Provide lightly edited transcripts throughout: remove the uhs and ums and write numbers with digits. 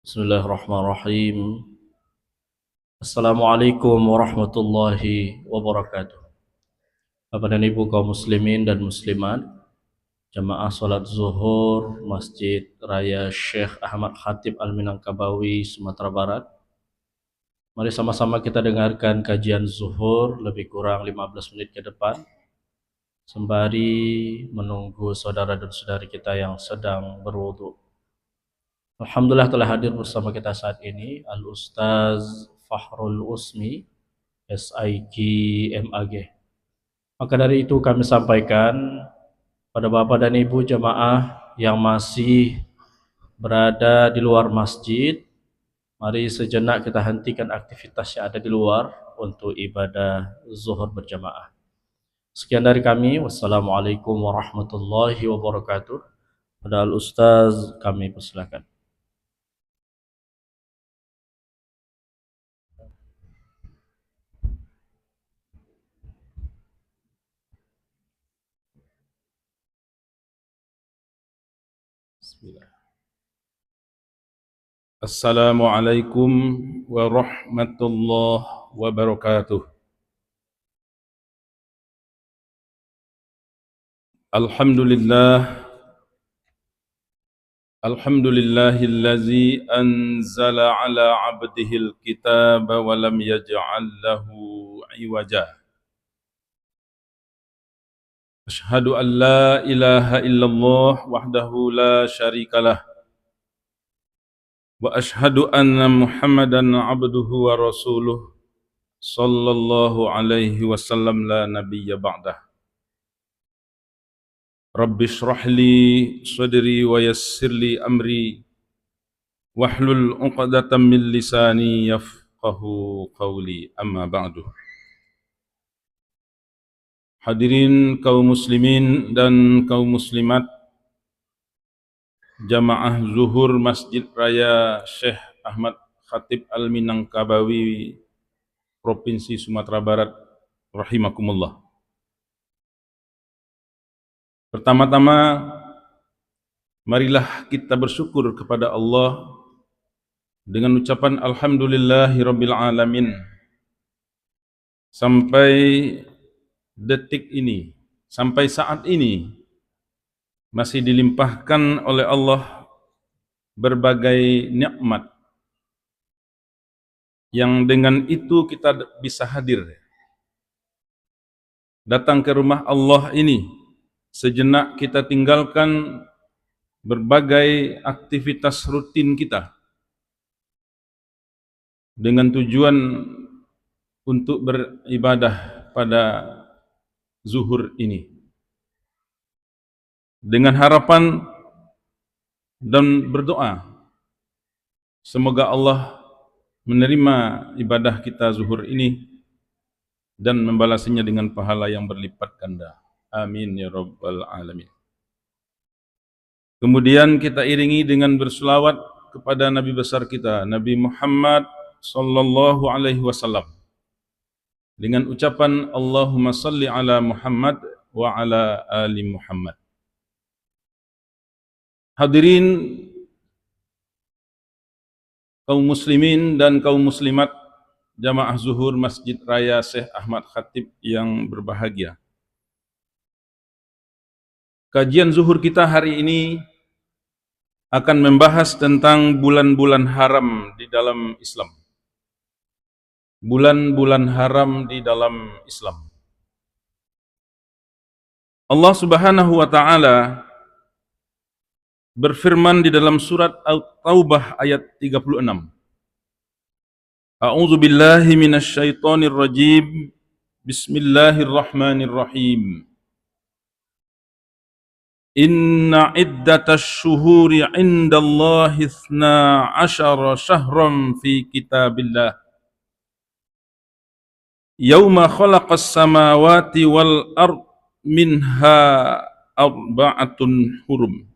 Bismillahirrahmanirrahim. Assalamualaikum warahmatullahi wabarakatuh. Bapak dan Ibu kaum muslimin dan muslimat, jamaah salat zuhur Masjid Raya Syekh Ahmad Khatib Al-Minangkabawi, Sumatera Barat. Mari sama-sama kita dengarkan kajian zuhur lebih kurang 15 menit ke depan, sembari menunggu saudara dan saudari kita yang sedang berwudu. Alhamdulillah telah hadir bersama kita saat ini Al-Ustaz Fahrul Usmi, SIG MAG. Maka dari itu kami sampaikan pada Bapak dan Ibu jemaah yang masih berada di luar masjid, mari sejenak kita hentikan aktivitas yang ada di luar untuk ibadah zuhur berjamaah. Sekian dari kami. Wassalamualaikum warahmatullahi wabarakatuh. Pada Al-Ustaz kami persilakan. Bismillah. Assalamualaikum warahmatullahi wabarakatuh. Alhamdulillahillazi anzala ala abdihil kitaba wa lam yaj'al lahu iwaja. Ashhadu an la ilaha illallah wahdahu la syarikalah. Wa ashhadu anna Muhammadan abduhu wa rasuluh sallallahu alaihi wasallam la nabiyya ba'dah. Rabbi shrah li sadri wa yassir li amri wahlul 'uqdatam min lisani yafqahu qawli, amma ba'du. Hadirin kaum muslimin dan kaum muslimat jamaah zuhur Masjid Raya Syekh Ahmad Khatib Al-Minangkabawi, Provinsi Sumatera Barat, rahimakumullah. Pertama-tama, marilah kita bersyukur kepada Allah dengan ucapan alhamdulillahirabbil alamin. Sampai detik ini, sampai saat ini masih dilimpahkan oleh Allah berbagai nikmat yang dengan itu kita bisa hadir datang ke rumah Allah ini. Sejenak kita tinggalkan berbagai aktivitas rutin kita dengan tujuan untuk beribadah pada zuhur ini, dengan harapan dan berdoa semoga Allah menerima ibadah kita zuhur ini dan membalasnya dengan pahala yang berlipat ganda. Amin ya rabbal alamin. Kemudian kita iringi dengan berselawat kepada Nabi besar kita, Nabi Muhammad sallallahu alaihi wasallam, dengan ucapan Allahumma salli ala Muhammad wa ala ali Muhammad. Hadirin kaum muslimin dan kaum muslimat jamaah zuhur Masjid Raya Syekh Ahmad Khatib yang berbahagia. Kajian zuhur kita hari ini akan membahas tentang bulan-bulan haram di dalam Islam. Bulan-bulan haram di dalam Islam. Allah Subhanahu wa taala berfirman di dalam surat At-Taubah ayat 36. A'udzu billahi minasyaitonir rajim. Bismillahirrahmanirrahim. Inna iddatash syuhuri 'indallahi 12 syahran fi kitabillah. Yauma khalaqas samawati wal ard minha arba'atun hurum.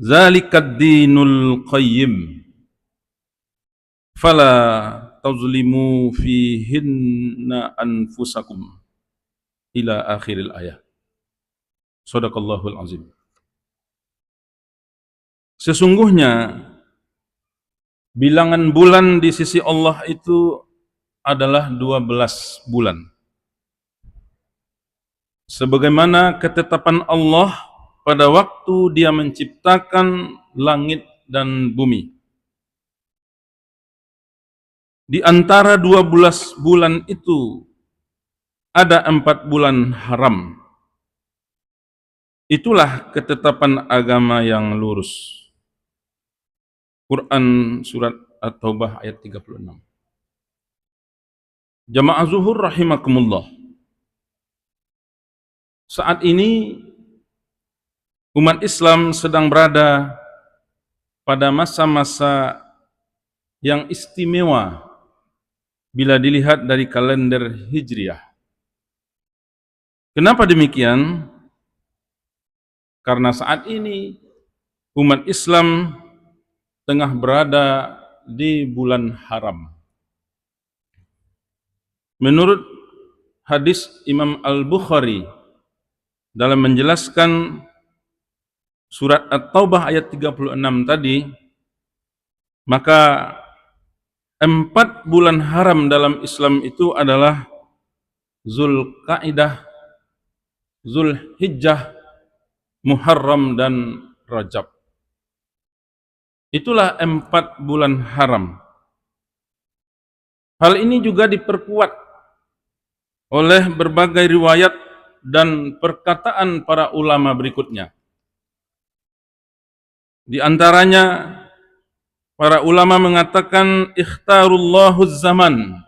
Zalikad dinul qayyim. Fala tazlimu fihinna anfusakum. Ila akhiril ayat. Shadaqallahul azim. Sesungguhnya bilangan bulan di sisi Allah itu adalah 12 bulan. Sebagaimana ketetapan Allah pada waktu Dia menciptakan langit dan bumi. Di antara 12 bulan itu ada 4 bulan haram. Itulah ketetapan agama yang lurus. Quran surat At-Taubah ayat 36. Jamaah zuhur rahimakumullah. Saat ini umat Islam sedang berada pada masa-masa yang istimewa bila dilihat dari kalender Hijriah. Kenapa demikian? Karena saat ini umat Islam tengah berada di bulan haram. Menurut hadis Imam Al-Bukhari dalam menjelaskan surat At-Taubah ayat 36 tadi, maka 4 bulan haram dalam Islam itu adalah Zulqa'dah, Zulhijjah, Muharram dan Rajab. Itulah 4 bulan haram. Hal ini juga diperkuat oleh berbagai riwayat dan perkataan para ulama berikutnya. Di antaranya para ulama mengatakan ikhtarullahu zaman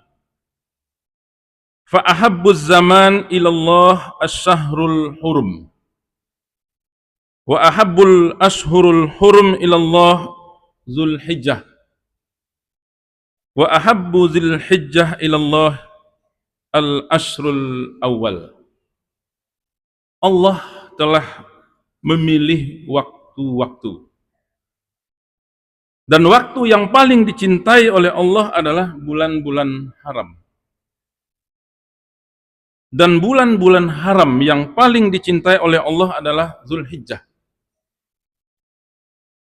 fa ahabbuz zaman ilallah asy-syahrul hurum wa ahabbul ashhurul hurum ilallah Zulhijjah wa ahabbu Zulhijjah ilallah al-ashrul awal. Allah telah memilih waktu-waktu. Dan waktu yang paling dicintai oleh Allah adalah bulan-bulan haram. Dan bulan-bulan haram yang paling dicintai oleh Allah adalah Zulhijjah.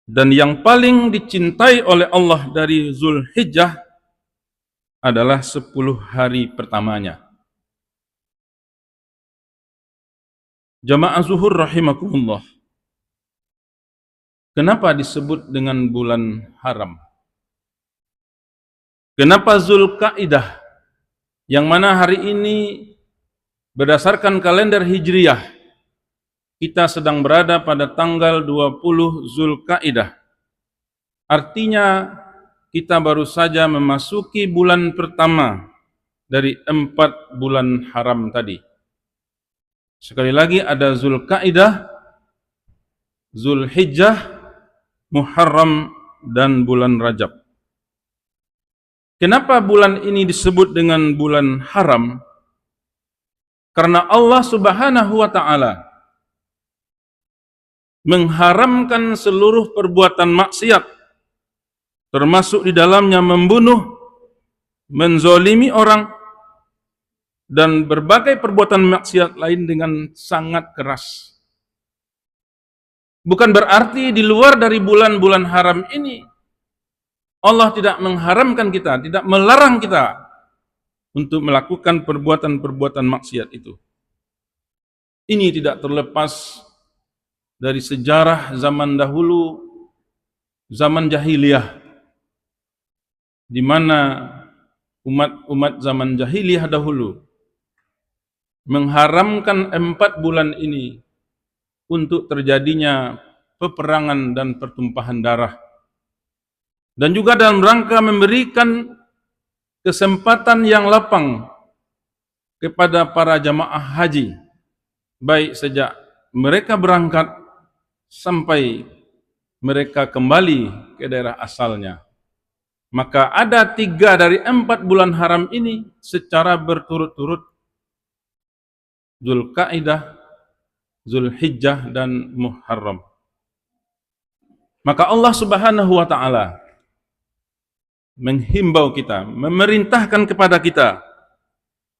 Dan yang paling dicintai oleh Allah dari Zulhijjah adalah 10 hari pertamanya. Jamaah zuhur rahimakumullah. Kenapa disebut dengan bulan haram? Kenapa Zulqa'dah, yang mana hari ini berdasarkan kalender Hijriyah kita sedang berada pada tanggal 20 Zulqa'dah. Artinya kita baru saja memasuki bulan pertama dari 4 bulan haram tadi. Sekali lagi ada Zulqa'dah, Zulhijjah, Muharram dan bulan Rajab. Kenapa bulan ini disebut dengan bulan haram? Karena Allah Subhanahu wa taala mengharamkan seluruh perbuatan maksiat, termasuk di dalamnya membunuh, menzolimi orang, dan berbagai perbuatan maksiat lain dengan sangat keras. Bukan berarti di luar dari bulan-bulan haram ini Allah tidak mengharamkan kita, tidak melarang kita untuk melakukan perbuatan-perbuatan maksiat itu. Ini tidak terlepas dari sejarah zaman dahulu, zaman jahiliyah, di mana umat-umat zaman jahiliyah dahulu mengharamkan 4 bulan ini untuk terjadinya peperangan dan pertumpahan darah. Dan juga dalam rangka memberikan kesempatan yang lapang kepada para jamaah haji, baik sejak mereka berangkat sampai mereka kembali ke daerah asalnya. Maka ada 3 dari 4 bulan haram ini secara berturut-turut, Zulqa'dah, Zulhijjah dan Muharram. Maka Allah Subhanahu wa taala menghimbau kita, memerintahkan kepada kita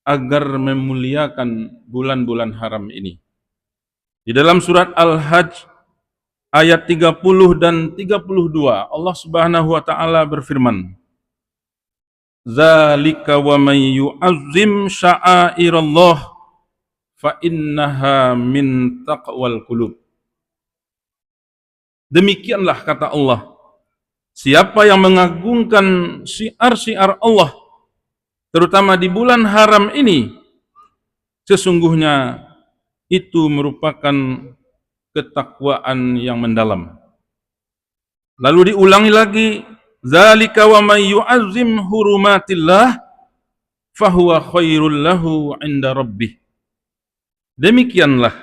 agar memuliakan bulan-bulan haram ini. Di dalam surat Al-Hajj ayat 30 dan 32 Allah Subhanahu wa taala berfirman, "Zalika wa may yu'azzim sya'airallah fa innaha min taqwal qulub." Demikianlah kata Allah, siapa yang mengagungkan syiar-syiar Allah, terutama di bulan haram ini, sesungguhnya itu merupakan ketakwaan yang mendalam. Lalu diulangi lagi, zalika wa may yu'azzim hurumatillah fahuwa khairul lahu 'inda rabbih. Demikianlah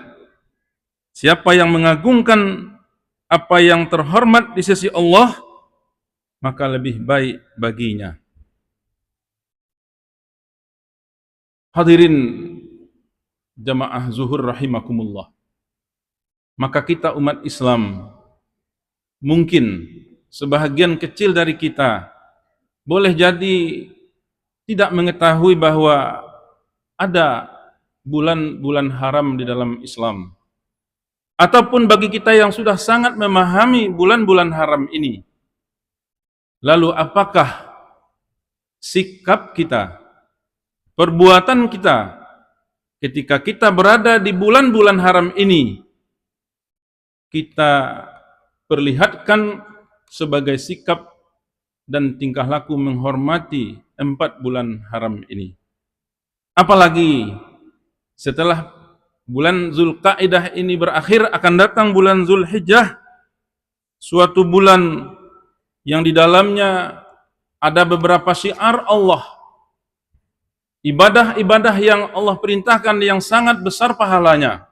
siapa yang mengagungkan apa yang terhormat di sisi Allah, maka lebih baik baginya. Hadirin jamaah zuhur rahimakumullah. Maka kita umat Islam, mungkin sebahagian kecil dari kita boleh jadi tidak mengetahui bahwa ada bulan-bulan haram di dalam Islam. Ataupun bagi kita yang sudah sangat memahami bulan-bulan haram ini, lalu apakah sikap kita, perbuatan kita ketika kita berada di bulan-bulan haram ini, kita perlihatkan sebagai sikap dan tingkah laku menghormati 4 bulan haram ini. Apalagi setelah bulan Zulqa'dah ini berakhir, akan datang bulan Zulhijjah, suatu bulan yang di dalamnya ada beberapa syiar Allah, ibadah-ibadah yang Allah perintahkan yang sangat besar pahalanya.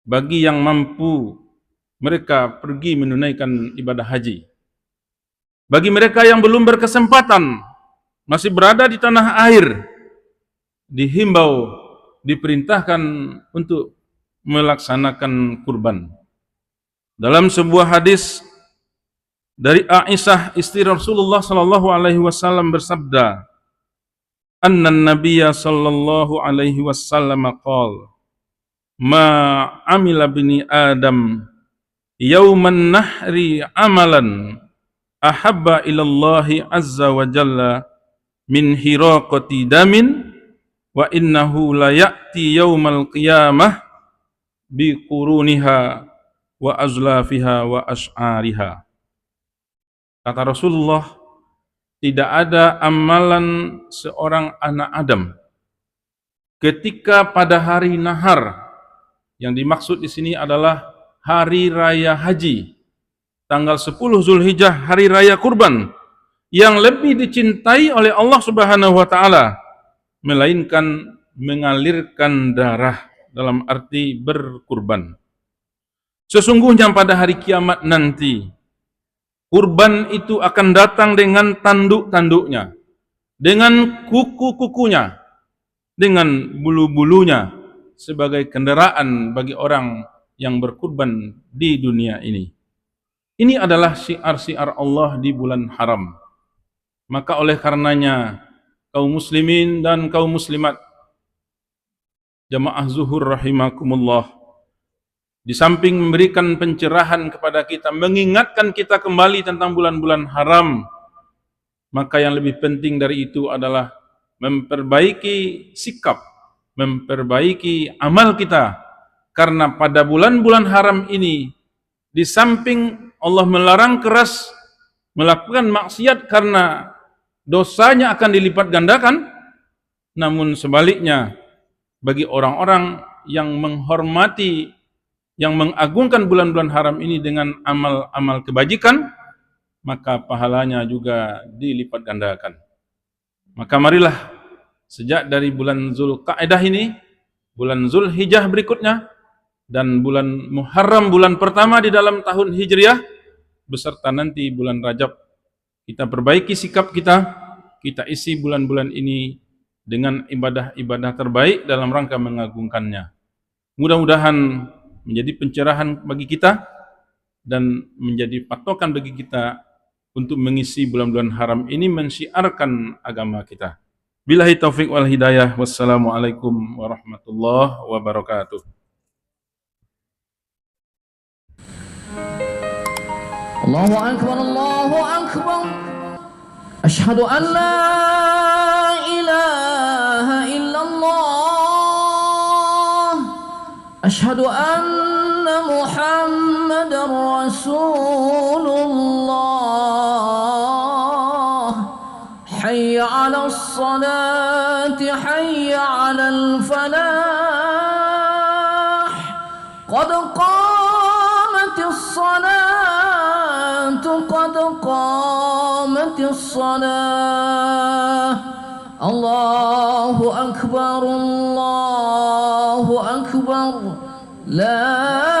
Bagi yang mampu, mereka pergi menunaikan ibadah haji. Bagi mereka yang belum berkesempatan, masih berada di tanah air, dihimbau, diperintahkan untuk melaksanakan kurban. Dalam sebuah hadis dari Aisyah istri Rasulullah sallallahu alaihi wasallam bersabda, "Anna an-nabiyya sallallahu alaihi wasallam qala, ma amila bani Adam yauman nahri amalan ahabba ila Allah azza wa jalla min hiraqati damin wa innahu la ya'ti yaumal qiyamah bi quruniha wa azlafiha wa ash'ariha." Kata Rasulullah, tidak ada amalan seorang anak Adam ketika pada hari nahar, yang dimaksud di sini adalah hari raya haji, tanggal 10 Zulhijjah, hari raya kurban, yang lebih dicintai oleh Allah Subhanahu wa taala, melainkan mengalirkan darah, dalam arti berkurban. Sesungguhnya pada hari kiamat nanti, kurban itu akan datang dengan tanduk-tanduknya, dengan kuku-kukunya, dengan bulu-bulunya, sebagai kendaraan bagi orang yang berkurban di dunia ini. Ini adalah syiar-syiar Allah di bulan haram. Maka oleh karenanya, kaum muslimin dan kaum muslimat, jamaah zuhur rahimakumullah, di samping memberikan pencerahan kepada kita, mengingatkan kita kembali tentang bulan-bulan haram, maka yang lebih penting dari itu adalah memperbaiki sikap, memperbaiki amal kita. Karena pada bulan-bulan haram ini, di samping Allah melarang keras melakukan maksiat karena dosanya akan dilipat gandakan, namun sebaliknya, bagi orang-orang yang menghormati, yang mengagungkan bulan-bulan haram ini dengan amal-amal kebajikan, maka pahalanya juga dilipat gandakan. Maka marilah, sejak dari bulan Zulqa'dah ini, bulan Zulhijjah berikutnya, dan bulan Muharram, bulan pertama di dalam tahun Hijriah, beserta nanti bulan Rajab, kita perbaiki sikap kita, kita isi bulan-bulan ini dengan ibadah-ibadah terbaik dalam rangka mengagungkannya. Mudah-mudahan menjadi pencerahan bagi kita dan menjadi patokan bagi kita untuk mengisi bulan-bulan haram ini, mensyiarkan agama kita. Billahi taufiq wal hidayah. Wassalamualaikum warahmatullahi wabarakatuh. الله أكبر الله أكبر أشهد أن لا إله إلا الله أشهد أن محمدا رسول الله حي على الصلاة حي على الفلاح قد قامت الصلاة قد قامت الصلاة الله أكبر لا